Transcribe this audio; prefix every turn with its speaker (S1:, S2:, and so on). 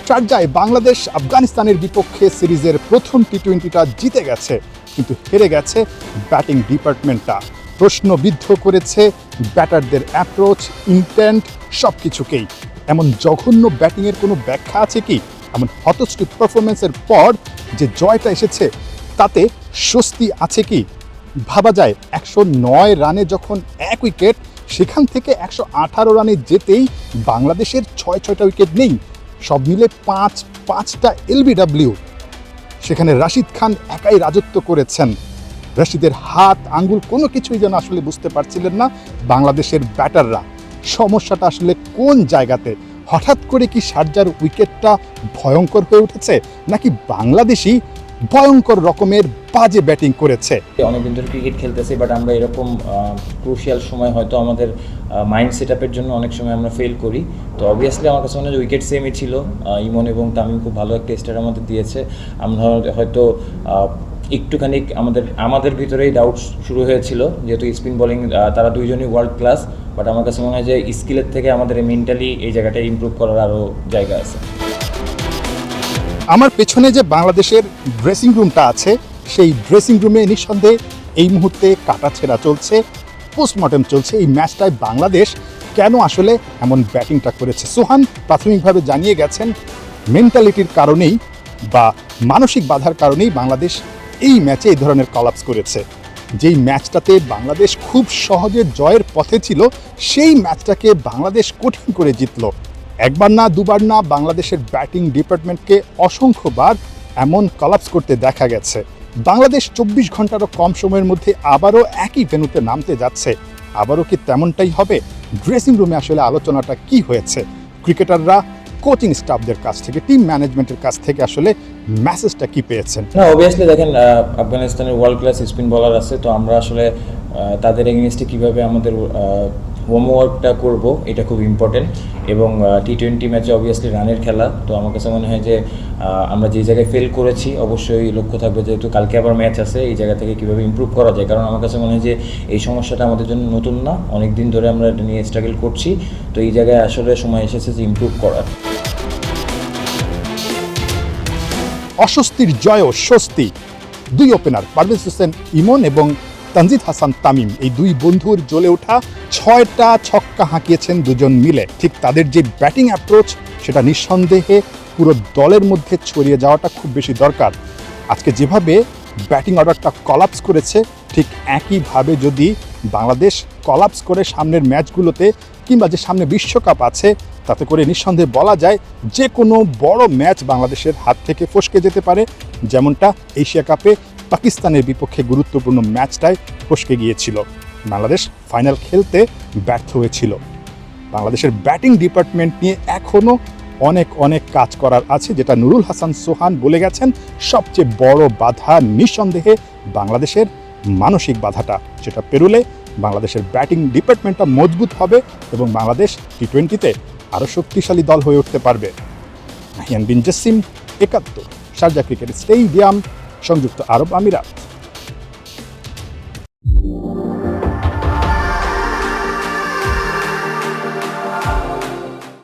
S1: শারজায় বাংলাদেশ আফগানিস্তানের বিপক্ষে সিরিজের প্রথম টি-20টা জিতে গেছে, কিন্তু হেরে গেছে ব্যাটিং ডিপার্টমেন্টটা। প্রশ্নবিদ্ধ করেছে ব্যাটারদের অ্যাপ্রোচ, ইন্টেন্ট সব কিছুকেই। এমন জঘন্য ব্যাটিংয়ের কোনো ব্যাখ্যা আছে কি? এমন হতশ্রী পারফরমেন্সের পর যে জয়টা এসেছে তাতে স্বস্তি আছে কি? ভাবা যায় 109 রানে যখন এক উইকেট, সেখান থেকে 118 রানে যেতেই বাংলাদেশের 6টা উইকেট নেই, সব মিলে পাঁচটা এলবিডব্লিউ। সেখানে রাশিদ খান একাই রাজত্ব করেছেন। রাশিদের হাত আঙ্গুল কোনো কিছুই যেন আসলে বুঝতে পারছিলেন না বাংলাদেশের ব্যাটাররা। সমস্যাটা আসলে কোন জায়গাতে? হঠাৎ করে কি শারজার উইকেটটা ভয়ঙ্কর হয়ে উঠেছে, নাকি বাংলাদেশি ভয়ঙ্কর রকমের বাজে ব্যাটিং করেছে?
S2: অনেকদিন ধরে ক্রিকেট খেলতেছি, বাট আমরা এরকম ক্রুশিয়াল সময় হয়তো আমাদের মাইন্ড সেট আপের জন্য অনেক সময় আমরা ফেল করি। তো অবভিয়াসলি আমার কাছে মনে হয় উইকেট সেমই ছিল। ইমন এবং তামিম খুব ভালো একটা স্টার আমাদের দিয়েছে। আমরা হয়তো একটুখানি আমাদের ভিতরেই ডাউট শুরু হয়েছিল, যেহেতু স্পিন বোলিং তারা দুইজনই ওয়ার্ল্ড ক্লাস, বাট আমার কাছে মনে হয় যে স্কিলের থেকে আমাদের মেন্টালি এই জায়গাটা ইমপ্রুভ করার আরও জায়গা আছে।
S1: আমার পেছনে যে বাংলাদেশের ড্রেসিং রুমটা আছে, সেই ড্রেসিং রুমে নিঃসন্দেহে এই মুহূর্তে কাটাছেঁড়া চলছে, পোস্টমর্টম চলছে। এই ম্যাচটায় বাংলাদেশ কেন আসলে এমন ব্যাটিংটা করেছে? সোহান প্রাথমিকভাবে জানিয়ে গেছেন মেন্টালিটির কারণেই বা মানসিক বাধার কারণেই বাংলাদেশ এই ম্যাচে এই ধরনের কলাপস করেছে। যেই ম্যাচটাতে বাংলাদেশ খুব সহজে জয়ের পথে ছিল, সেই ম্যাচটাকে বাংলাদেশ কঠিন করে জিতল। একবার না দুবার না, বাংলাদেশের ব্যাটিং ডিপার্টমেন্টকে অসংখ্যবার এমন কলাপস করতে দেখা গেছে। বাংলাদেশ 24 ঘন্টারও কম সময়ের মধ্যে আবারও একই ভেন্যুতে নামতে যাচ্ছে। আবারও কি তেমনটাই হবে? ড্রেসিং রুমে আসলে আলোচনাটা কি হয়েছে? ক্রিকেটাররা কোচিং স্টাফদের কাছ থেকে, টিম ম্যানেজমেন্টের কাছ থেকে আসলে মেসেজটা কি পেয়েছেন?
S2: না, অবভিয়াসলি দেখেন, আফগানিস্তানের ওয়ার্ল্ড ক্লাস স্পিন বোলার আছে, তো আমরা আসলে তাদের এগেইনস্টে কীভাবে আমাদের হোমওয়ার্কটা করব এটা খুব ইম্পর্টেন্ট। এবং টি-20 ম্যাচে অবভিয়াসলি রানের খেলা, তো আমার কাছে মনে হয় যে আমরা যে জায়গায় ফেল করেছি অবশ্যই লক্ষ্য থাকবে, যেহেতু কালকে আবার ম্যাচ আছে, এই জায়গা থেকে কীভাবে ইমপ্রুভ করা যায়। কারণ আমার কাছে মনে হয় যে এই সমস্যাটা আমাদের জন্য নতুন না, অনেক দিন ধরে আমরা এটা নিয়ে স্ট্রাগল করছি। তো এই জায়গায় আসলে সময় এসেছে যে ইমপ্রুভ করার।
S1: অস্বস্তির জয়ও স্বস্তি। দুই ওপেনার পারভেজ হোসেন ইমন এবং তানজিদ হাসান তামিম, এই দুই বন্ধুর জ্বলে ওঠা 6টা ছক্কা হাঁকিয়েছেন দুজন মিলে। ঠিক তাদের যে ব্যাটিং অ্যাপ্রোচ, সেটা নিঃসন্দেহে পুরো দলের মধ্যে ছড়িয়ে যাওয়াটা খুব বেশি দরকার। আজকে যেভাবে ব্যাটিং অর্ডারটা কলাপস করেছে, ঠিক একইভাবে যদি বাংলাদেশ কলাপস করে সামনের ম্যাচগুলোতে, কিংবা যে সামনে বিশ্বকাপ আছে, তাতে করে নিঃসন্দেহে বলা যায় যে কোনো বড় ম্যাচ বাংলাদেশের হাত থেকে ফসকে যেতে পারে। যেমনটা এশিয়া কাপে পাকিস্তানের বিপক্ষে গুরুত্বপূর্ণ ম্যাচটায় ফসকে গিয়েছিল। বাংলাদেশ ফাইনাল খেলতে ব্যর্থ হয়েছিল। বাংলাদেশের ব্যাটিং ডিপার্টমেন্ট নিয়ে এখনও অনেক কাজ করার আছে, যেটা নুরুল হাসান সোহান বলে গেছেন। সবচেয়ে বড় বাধা নিঃসন্দেহে বাংলাদেশের মানসিক বাধাটা, যেটা পেরোলে বাংলাদেশের ব্যাটিং ডিপার্টমেন্টটা মজবুত হবে এবং বাংলাদেশ টি-20তে আরও শক্তিশালী দল হয়ে উঠতে পারবে। নাহিয়ান বিন জসিম, 71, শারজা ক্রিকেট স্টেডিয়াম, সংযুক্ত আরব আমিরাত।